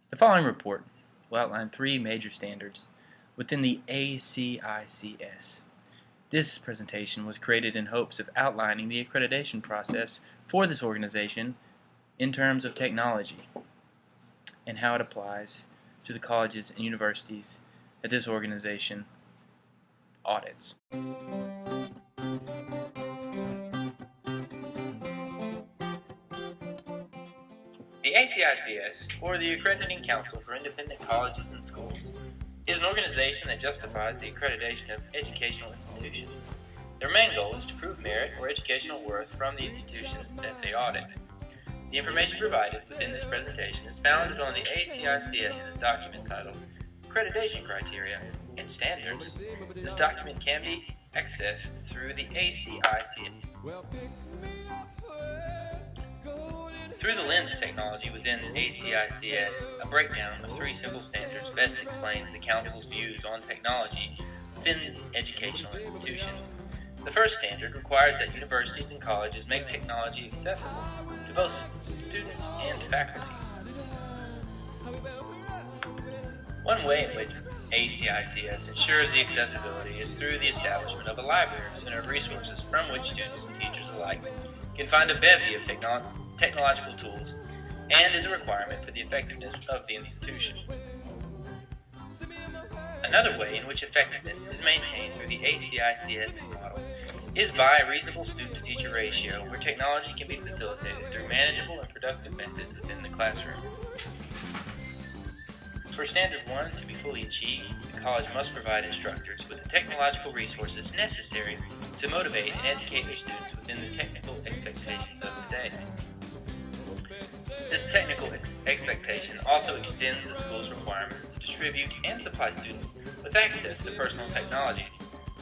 The following report will outline three major standards within the ACICS. This presentation was created in hopes of outlining the accreditation process for this organization in terms of technology and how it applies to the colleges and universities that this organization audits. The ACICS, or the Accrediting Council for Independent Colleges and Schools, is an organization that justifies the accreditation of educational institutions. Their main goal is to prove merit or educational worth from the institutions that they audit. The information provided within this presentation is founded on the ACICS's document titled Accreditation Criteria and Standards. This document can be accessed through the ACICS. Through the lens of technology within ACICS, a breakdown of three simple standards best explains the Council's views on technology within educational institutions. The first standard requires that universities and colleges make technology accessible to both students and faculty. One way in which ACICS ensures the accessibility is through the establishment of a library center of resources from which students and teachers alike can find a bevy of technological tools, and is a requirement for the effectiveness of the institution. Another way in which effectiveness is maintained through the ACICS model is by a reasonable student-to-teacher ratio where technology can be facilitated through manageable and productive methods within the classroom. For Standard 1 to be fully achieved, the college must provide instructors with the technological resources necessary to motivate and educate their students within the technical expectations of today. This technical expectation also extends the school's requirements to distribute and supply students with access to personal technologies.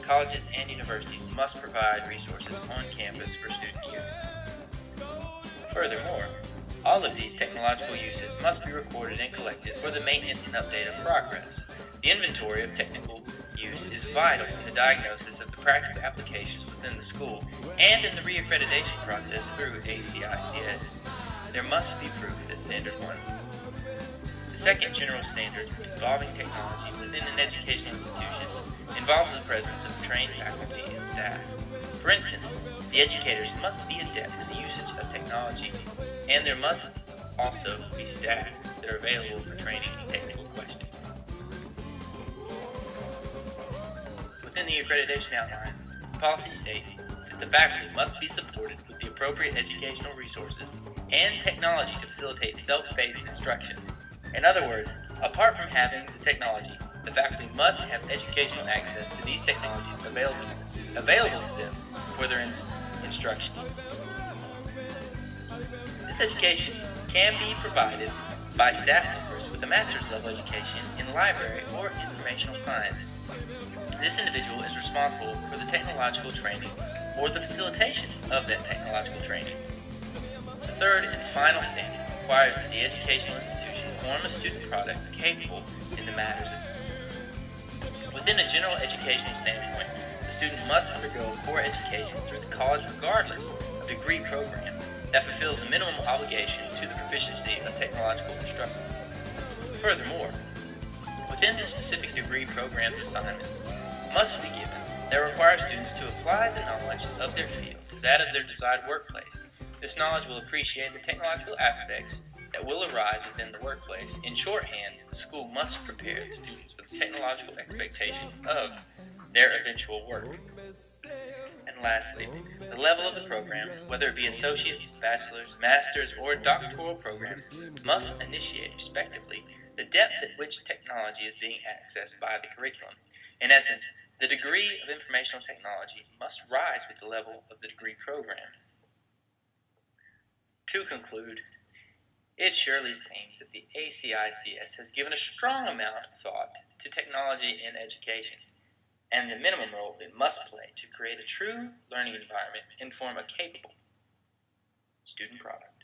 Colleges and universities must provide resources on campus for student use. Furthermore, all of these technological uses must be recorded and collected for the maintenance and update of progress. The inventory of technical use is vital in the diagnosis of the practical applications within the school and in the reaccreditation process through ACICS. There must be proof at Standard 1. The second general standard involving technology within an educational institution involves the presence of trained faculty and staff. For instance, the educators must be adept in the usage of technology, and there must also be staff that are available for training and technical questions. Within the accreditation outline, the policy states that the faculty must be supported with the appropriate educational resources and technology to facilitate self-paced instruction. In other words, apart from having the technology, the faculty must have educational access to these technologies available to them for their instruction. This education can be provided by staff members with a master's level education in library or informational science. This individual is responsible for the technological training or the facilitation of that technological training. The third and final standard requires that the educational institution form a student product capable in the matters of. Within a general educational standpoint, the student must undergo core education through the college regardless of degree program that fulfills the minimum obligation to the proficiency of technological instruction. Furthermore, within the specific degree program's assignments must be given that require students to apply the knowledge of their field to that of their desired workplace. This knowledge will appreciate the technological aspects that will arise within the workplace. In shorthand, the school must prepare the students with the technological expectation of their eventual work. And lastly, the level of the program, whether it be associates, bachelor's, master's, or doctoral programs, must initiate respectively the depth at which technology is being accessed by the curriculum. In essence, the degree of informational technology must rise with the level of the degree program. To conclude, it surely seems that the ACICS has given a strong amount of thought to technology in education, and the minimum role it must play to create a true learning environment and form a capable student product.